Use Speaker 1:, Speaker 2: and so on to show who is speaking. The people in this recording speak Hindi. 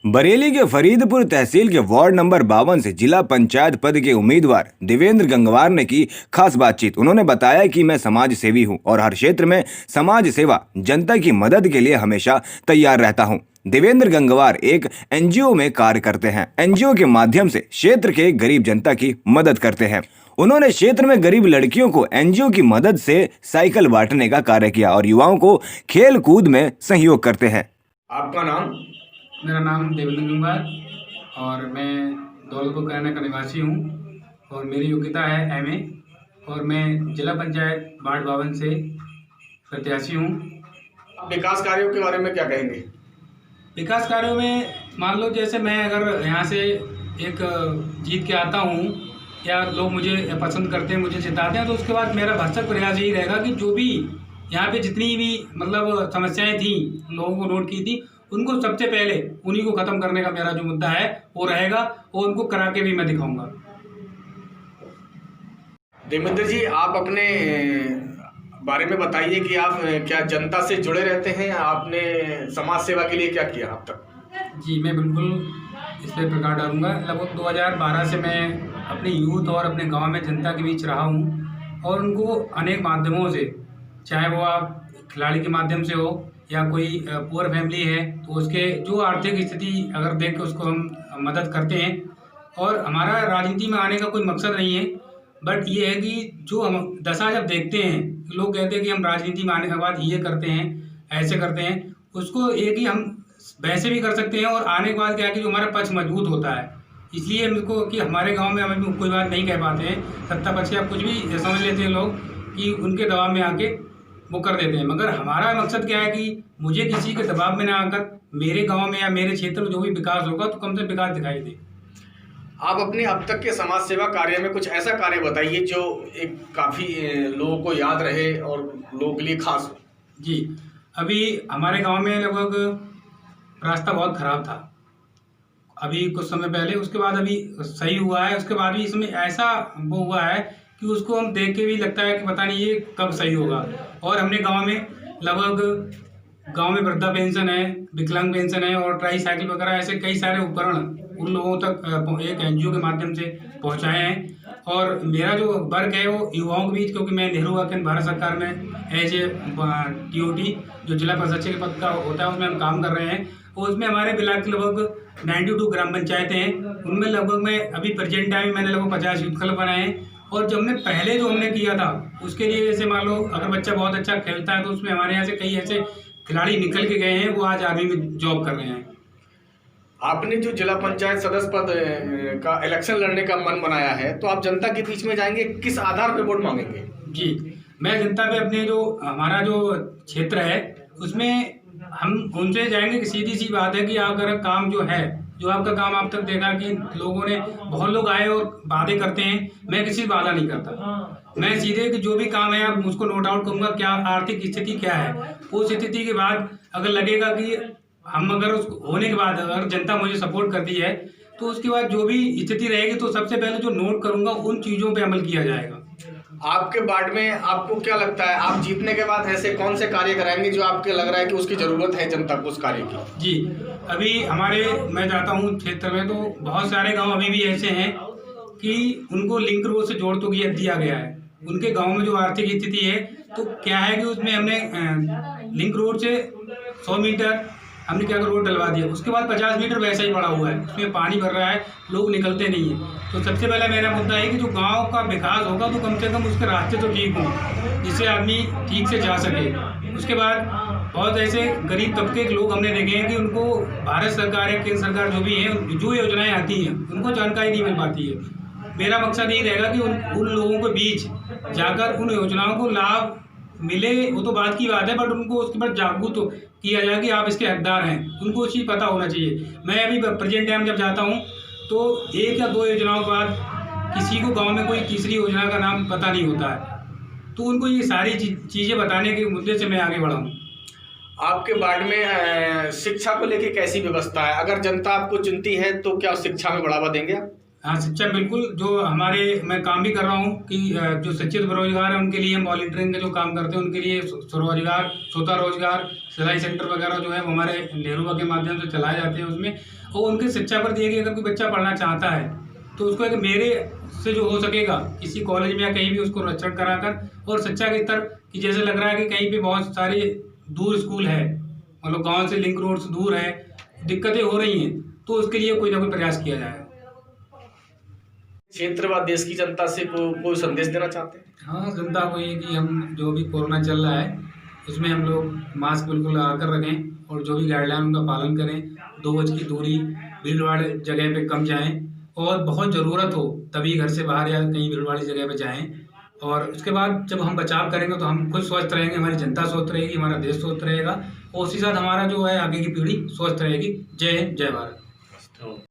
Speaker 1: बरेली के फरीदपुर तहसील के वार्ड नंबर 52 से जिला पंचायत पद के उम्मीदवार देवेंद्र गंगवार ने की खास बातचीत। उन्होंने बताया कि मैं समाज सेवी हूं और हर क्षेत्र में समाज सेवा जनता की मदद के लिए हमेशा तैयार रहता हूं। देवेंद्र गंगवार एक एनजीओ में कार्य करते हैं। एनजीओ के माध्यम से क्षेत्र के गरीब जनता की मदद करते हैं। उन्होंने क्षेत्र में गरीब लड़कियों को एनजीओ की मदद से साइकिल बांटने का कार्य किया और युवाओं को खेल कूद में सहयोग करते हैं।
Speaker 2: आपका नाम?
Speaker 3: मेरा नाम देवेंद्र गंगवार और मैं दौलतपुर कराना का निवासी हूँ और मेरी योग्यता है एमए और मैं जिला पंचायत वार्ड 52 से प्रत्याशी हूँ।
Speaker 2: विकास कार्यों के बारे में क्या कहेंगे?
Speaker 3: विकास कार्यों में मान लो जैसे मैं अगर यहाँ से एक जीत के आता हूँ या लोग मुझे पसंद करते हैं, मुझे जिताते हैं, तो उसके बाद मेरा भरसक प्रयास यही रहेगा कि जो भी यहाँ पे जितनी भी मतलब समस्याएं थी लोगों को नोट की थी, उनको सबसे पहले उन्हीं को ख़त्म करने का मेरा जो मुद्दा है वो रहेगा और उनको करा के भी मैं दिखाऊंगा।
Speaker 2: देवेंद्र जी, आप अपने बारे में बताइए कि आप क्या जनता से जुड़े रहते हैं? आपने समाज सेवा के लिए क्या किया अब तक?
Speaker 3: जी, मैं बिल्कुल इस पर प्रकाश डालूंगा। लगभग 2012 से मैं अपने यूथ और अपने गांव में जनता के बीच रहा हूं और उनको अनेक माध्यमों से, चाहे वो आप खिलाड़ी के माध्यम से हो या कोई पुअर फैमिली है तो उसके जो आर्थिक स्थिति अगर देख के उसको हम मदद करते हैं। और हमारा राजनीति में आने का कोई मकसद नहीं है, बट ये है कि जो हम दशा जब देखते हैं, लोग कहते हैं कि हम राजनीति में आने के बाद ये करते हैं, ऐसे करते हैं, उसको एक ही हम वैसे भी कर सकते हैं और आने के बाद क्या है कि जो हमारा पक्ष मजबूत होता है। इसलिए हमको कि हमारे गांव में हम कोई बात नहीं कह पाते हैं, सत्ता पक्ष या कुछ भी समझ लेते हैं लोग कि उनके दबाव में आके वो कर देते हैं, मगर हमारा मकसद क्या है कि मुझे किसी के दबाव में ना आकर मेरे गांव में या मेरे क्षेत्र में जो भी विकास होगा तो कम से कम विकास दिखाई दे।
Speaker 2: आप अपने अब तक के समाज सेवा कार्य में कुछ ऐसा कार्य बताइए जो एक काफ़ी लोगों को याद रहे और लोगों के लिए खास हो।
Speaker 3: जी, अभी हमारे गांव में लगभग रास्ता बहुत ख़राब था अभी कुछ समय पहले, उसके बाद अभी सही हुआ है। उसके बाद भी इसमें ऐसा वो हुआ है कि उसको हम देख के भी लगता है कि पता नहीं ये कब सही होगा। और हमने गांव में लगभग में वृद्धा पेंशन है, विकलांग पेंशन है और ट्राई साइकिल वगैरह ऐसे कई सारे उपकरण उन लोगों तक एक एनजीओ के माध्यम से पहुंचाए हैं। और मेरा जो वर्क है वो युवाओं के बीच, क्योंकि मैं नेहरू युवा केंद्र भारत सरकार में एज ए टीओटी जो जिला प्रशिक्षक के पद का होता है उसमें हम काम कर रहे हैं। और उसमें हमारे ब्लॉक के लगभग 92 ग्राम पंचायतें हैं, उनमें लगभग मैं अभी प्रेजेंट टाइम मैंने लगभग 50 यूथ क्लब बनाए हैं। और जो हमने पहले जो हमने किया था उसके लिए जैसे मान लो अगर बच्चा बहुत अच्छा खेलता है तो उसमें हमारे यहाँ से कई ऐसे खिलाड़ी निकल के गए हैं, वो आज आर्मी में जॉब कर रहे हैं।
Speaker 2: आपने जो जिला पंचायत सदस्य पद का इलेक्शन लड़ने का मन बनाया है, तो आप जनता के बीच में जाएंगे, किस आधार पर वोट मांगेंगे?
Speaker 3: जी, मैं जनता पे अपने जो हमारा जो क्षेत्र है उसमें हम उनसे जाएंगे कि सीधी सी बात है कि अगर काम जो है, जो आपका काम आप तक देखा कि लोगों ने बहुत लोग आए और वादे करते हैं, मैं किसी वादा नहीं करता। मैं सीधे कि जो भी काम है आप मुझको नोट आउट करूँगा, क्या आर्थिक स्थिति क्या है, उस स्थिति के बाद अगर लगेगा कि हम अगर उस होने के बाद अगर जनता मुझे सपोर्ट करती है तो उसके बाद जो भी स्थिति रहेगी तो सबसे पहले जो नोट करूँगा उन चीज़ों पर अमल किया जाएगा।
Speaker 2: आपके वार्ड में आपको क्या लगता है, आप जीतने के बाद ऐसे कौन से कार्य कराएंगे जो आपके लग रहा है कि उसकी ज़रूरत है जनता को उस कार्य की?
Speaker 3: जी, अभी हमारे मैं जाता हूँ क्षेत्र में तो बहुत सारे गांव अभी भी ऐसे हैं कि उनको लिंक रोड से जोड़ तो दिया गया है। उनके गांव में जो आर्थिक स्थिति है तो क्या है कि उसमें हमने लिंक रोड से 100 मीटर हमने क्या रोड डलवा दिया, उसके बाद 50 मीटर वैसा ही पड़ा हुआ है, उसमें पानी भर रहा है, लोग निकलते नहीं हैं। तो सबसे पहले मेरा मुद्दा है कि जो गांव का विकास होगा तो कम से कम उसके रास्ते तो ठीक हों जिससे आदमी ठीक से जा सके। उसके बाद बहुत ऐसे गरीब तबके के लोग हमने देखे हैं कि उनको भारत सरकार या केंद्र सरकार जो भी है जो योजनाएँ आती हैं उनको जानकारी नहीं मिल पाती है। मेरा मकसद यही रहेगा कि उन लोगों के बीच जाकर उन योजनाओं को लाभ मिले, वो तो बात की बात है, बट उनको उसके बाद जागरूक तो किया जाए कि आप इसके हकदार हैं, उनको उस चीज़ पता होना चाहिए। मैं अभी प्रेजेंट टाइम जब जाता हूँ तो 1 या 2 योजनाओं के बाद किसी को गांव में कोई तीसरी योजना का नाम पता नहीं होता है, तो उनको ये सारी चीज़ें बताने के मुद्दे से मैं आगे बढ़ा हूँ।
Speaker 2: आपके वार्ड में शिक्षा को लेकर कैसी व्यवस्था है? अगर जनता आपको चुनती है तो क्या शिक्षा में बढ़ावा देंगे आप?
Speaker 3: हाँ, शिक्षा बिल्कुल। जो हमारे मैं काम भी कर रहा हूँ कि जो शिक्षित बेरोजगार हैं उनके लिए हम वॉलंटियरिंग का जो काम करते हैं उनके लिए स्वरोजगार, स्वतः रोजगार, सिलाई सेंटर वगैरह जो है वो हमारे नेहरूआ के माध्यम से चलाए जाते हैं उसमें। और उनकी शिक्षा पर दिए कि अगर कोई बच्चा पढ़ना चाहता है तो उसको एक मेरे से जो हो सकेगा किसी कॉलेज में या कहीं भी उसको रजिस्टर कराकर, और शिक्षा के स्तर कि जैसे लग रहा है कि कहीं पे बहुत सारे दूर स्कूल है, मतलब गाँव से लिंक रोड से दूर है, दिक्कतें हो रही हैं, तो उसके लिए कोई ना कोई प्रयास किया जाए।
Speaker 2: क्षेत्र व देश की जनता से कोई संदेश देना चाहते हैं?
Speaker 3: हाँ, जनता को ये कि हम जो भी कोरोना चल रहा है उसमें हम लोग मास्क बिल्कुल लगा कर रखें और जो भी गाइडलाइन उनका पालन करें, 2 गज की दूरी, भीड़ वाले जगह पे कम जाएं, और बहुत ज़रूरत हो तभी घर से बाहर या कहीं भीड़ वाली जगह पे जाएं। और उसके बाद जब हम बचाव करेंगे तो हम खुद स्वस्थ रहेंगे, हमारी जनता स्वस्थ रहेगी, हमारा देश स्वस्थ रहेगा, और उसी साथ हमारा जो है आगे की पीढ़ी स्वस्थ रहेगी। जय हिंद, जय भारत।